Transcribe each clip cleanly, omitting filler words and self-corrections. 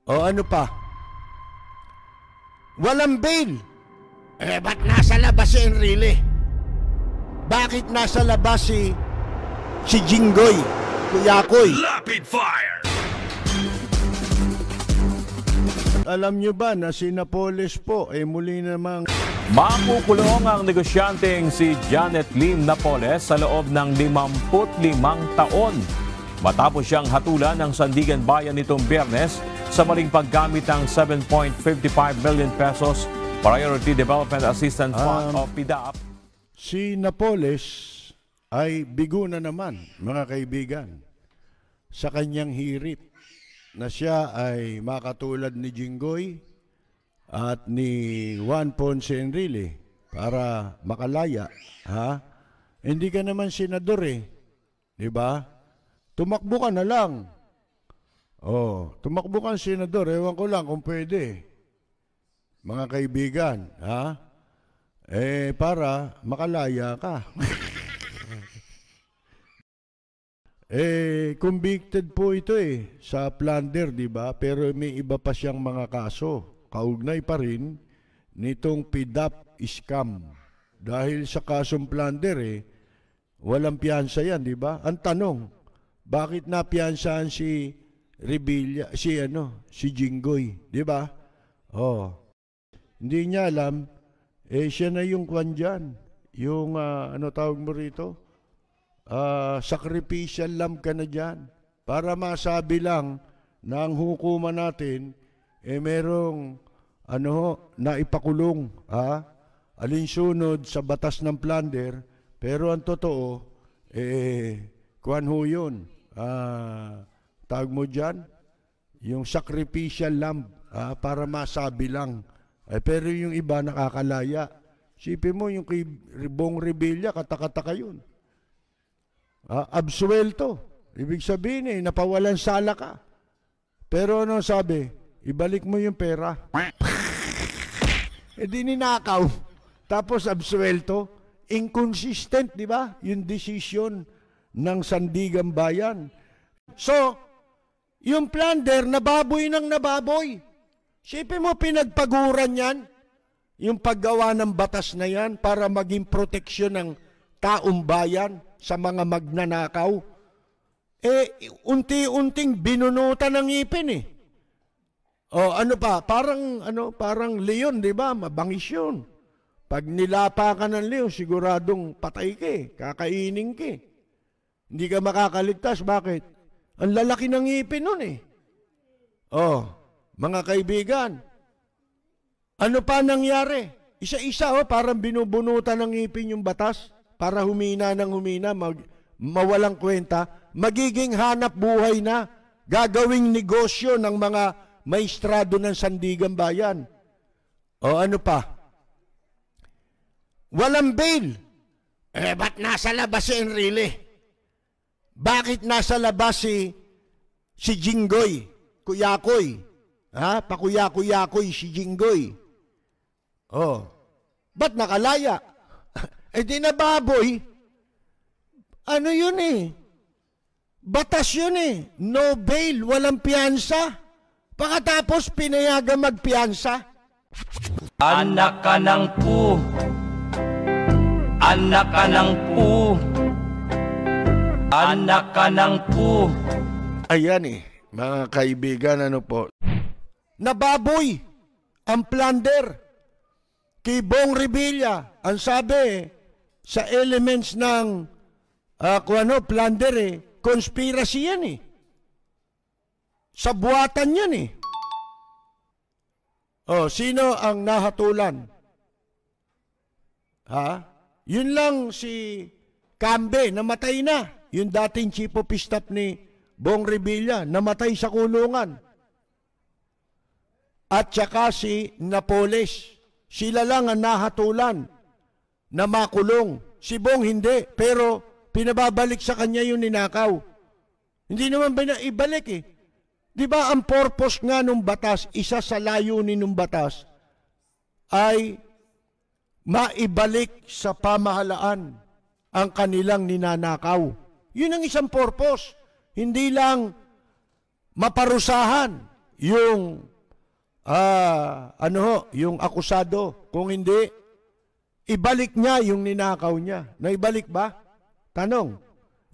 O ano pa? Walang bail. Ba't nasa labas si Enrile? Bakit nasa labas si Jinggoy, Kuyakoy? Rapid fire! Alam nyo ba na si Napoles po muli namang Makukulong ang negosyanteng si Janet Lim Napoles sa loob ng 55 taon. Matapos siyang hatulan ng Sandigan Bayan nitong Biyernes sa maling paggamit ng 7.55 million pesos Priority Development Assistance Fund o PDAP. Si Napoles ay bigo na naman, mga kaibigan, sa kanyang hirit na siya ay makatulad ni Jinggoy at ni Juan Ponce Enrile para makalaya. Ha? Hindi ka naman senador di ba? Tumakbo ka na lang. Tumakbo ka senador. Ewan ko lang kung pwede. Mga kaibigan, ha? Para makalaya ka. Convicted po ito sa plunder, di ba? Pero may iba pa siyang mga kaso. Kaugnay pa rin nitong PDAP scam. Dahil sa kasong plunder, walang piyansa yan, di ba? Ang tanong, bakit napiyansahan si Revilla, si Jinggoy, di ba? Hindi niya alam, siya na yung kwan dyan. Yung, ano tawag mo rito? Sacrificial lamb ka na dyan. Para masabi lang na ang hukuman natin, merong, naipakulong, alinsunod sa batas ng plunder, pero ang totoo, kwan ho yun, tawag mo dyan, yung sacrificial lamb, para masabi lang. Pero yung iba nakakalaya. Sipin mo, yung kay Bong Revilla, katakataka yun. Absuelto. Ibig sabihin napawalan sala ka. Pero ano sabi? Ibalik mo yung pera. Di ninakaw. Tapos absuelto. Inconsistent, di ba? Yung decision ng Sandigan Bayan. So, yung plunder, nababoy ng nababoy. Sipin mo, pinagpaguran yan. Yung paggawa ng batas na yan para maging proteksyon ng taong bayan sa mga magnanakaw. Unti-unting binunutan ng ipin ano pa? Parang leon, di ba? Mabangis yun. Pag nilapa ka ng leon, siguradong patay ka, kakainin ka. Hindi ka makakaligtas. Bakit? Ang lalaki ng ipin nun mga kaibigan, ano pa nangyari? Isa-isa parang binubunutan ng ipin yung batas para humina ng humina, mawalang kwenta, magiging hanap buhay na, gagawing negosyo ng mga maestrado ng Sandigan Bayan. Ano pa? Walang bail. Ba't nasa labas si Enrile? Bakit nasa labas si Jinggoy, Kuyakoy? Pakuya-kuyakoy si Jinggoy. Ba't nakalaya? Di nababoy. Ano yun Batas yun No bail, walang piyansa. Pagkatapos pinayagan magpiyansa. Anak ka ng pu. Anak ka ng pu. Anak ka ng pu. Ayan mga kaibigan, ano po? Nababoy ang plunder kay Bong Revilla. Ang sabi sa elements ng plunder conspiracy yan sa buwatan yan sino ang nahatulan? Yun lang si Cambe, namatay na. Yung dating chief of staff ni Bong Revilla, namatay sa kulungan. At saka si Napoles. Sila lang ang nahatulan na makulong. Si Bong hindi, pero pinababalik sa kanya yung ninakaw. Hindi naman ibalik Di ba ang purpose nga nung batas, isa sa layunin nung batas, ay maibalik sa pamahalaan ang kanilang ninanakaw. Yun ang isang purpose. Hindi lang maparusahan. yung yung akusado. Kung hindi, ibalik niya yung ninakaw niya. Naibalik ba? Tanong.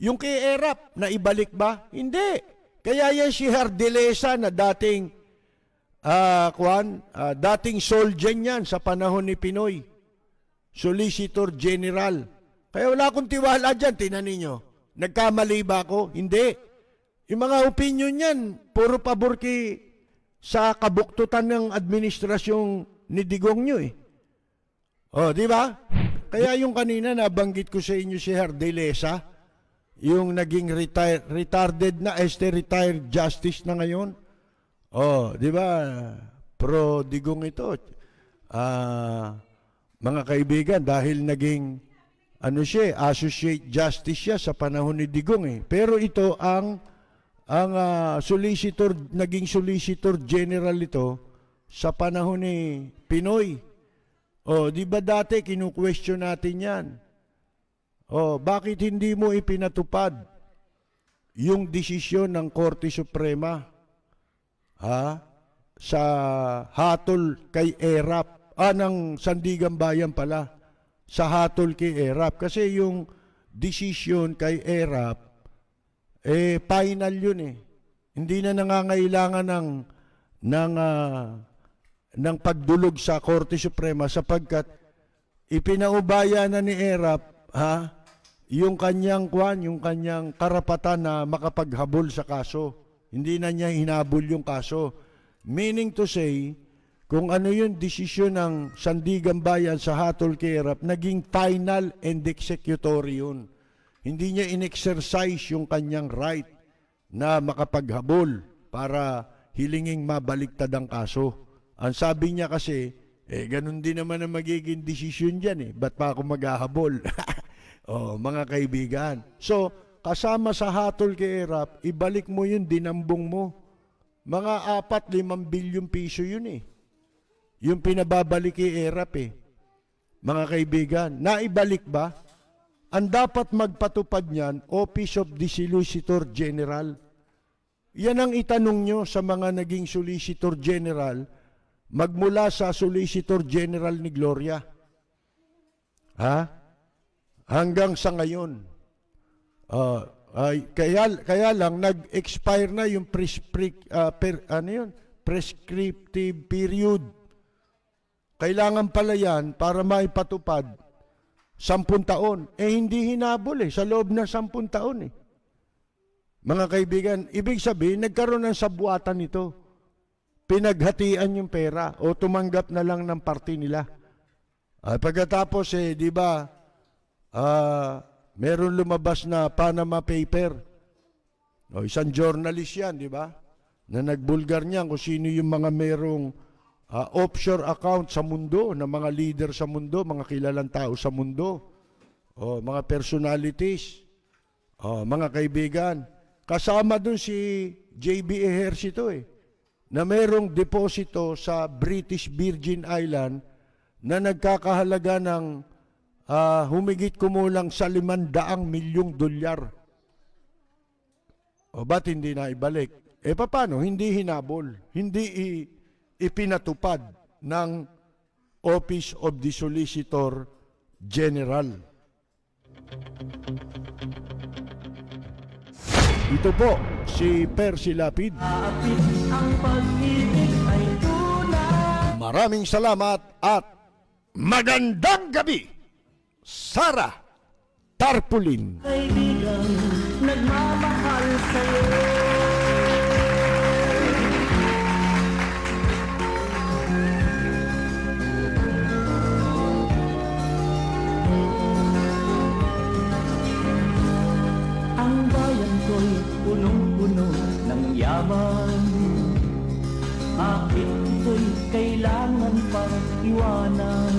Yung kay Erap, naibalik ba? Hindi. Kaya yan si Hardelesa na dating dating soldier yan sa panahon ni Pinoy. Solicitor General. Kaya wala akong tiwala dyan, tinan ninyo. Nagkamali ba ako? Hindi. Yung mga opinion yan, puro pabor sa kabuktutan ng administrasyong ni Digong nyo eh. Di ba? Kaya yung kanina nabanggit ko sa inyo si Hardelesa, yung naging retarded na, retired justice na ngayon. Di ba? Pro Digong ito. Mga kaibigan, dahil naging associate justice siya sa panahon ni Digong eh. Pero ito ang naging solicitor general ito sa panahon ni Pinoy. Di ba dati kinu-question natin yan? Bakit hindi mo ipinatupad yung desisyon ng Korte Suprema sa hatol kay Erap? Ng Sandigan Bayan pala, sa hatol kay Erap. Kasi yung desisyon kay Erap, final yun eh. Hindi na nangangailangan ng pagdulog sa Korte Suprema sapagkat ipinaubaya na ni Erap yung kanyang karapatan na makapaghabol sa kaso. Hindi na niya hinabol yung kaso. Meaning to say, kung ano yung desisyon ng Sandigan Bayan sa hatol kay Erap, naging final and executory yun. Hindi niya in-exercise yung kanyang right na makapaghabol para hilinging mabaliktad ang kaso. Ang sabi niya kasi, ganun din naman ang magiging desisyon dyan eh. Ba't pa ako maghahabol? Mga kaibigan. So, kasama sa hatol kay Erap, ibalik mo yun, dinambong mo. Mga 4-5 bilyong piso yun eh. Yung pinababalik kay Erap eh. Mga kaibigan, naibalik ba? Ang dapat magpatupad niyan, Office of the Solicitor General. Yan ang itanong nyo sa mga naging Solicitor General magmula sa Solicitor General ni Gloria. Hanggang sa ngayon. Kaya lang, nag-expire na yung prescriptive period. Kailangan pala yan para maipatupad 10 taon. Hindi hinabol sa loob ng 10 taon eh. Mga kaibigan, ibig sabihin, nagkaroon ng sabuatan ito. Pinaghatian yung pera o tumanggap na lang ng party nila. Pagkatapos, di ba, meron lumabas na Panama Paper. Isang journalist yan, di ba? Na nagbulgar niyan kung sino yung mga merong offshore account sa mundo, na mga leader sa mundo, mga kilalang tao sa mundo, mga personalities, mga kaibigan. Kasama dun si J.B. Ejercito na merong deposito sa British Virgin Island na nagkakahalaga ng humigit kumulang sa $500 milyong. Ba't hindi na ibalik? Paano? Hindi hinabol. Hindi ipinatupad ng Office of the Solicitor General. Ito po si Percy Lapid. Maraming salamat at magandang gabi, Sarah Tarpulin. Kaibigan, nagmamahal sa'yo. Punong-puno ng yaman, bakit ito'y kailangan pang iwanan?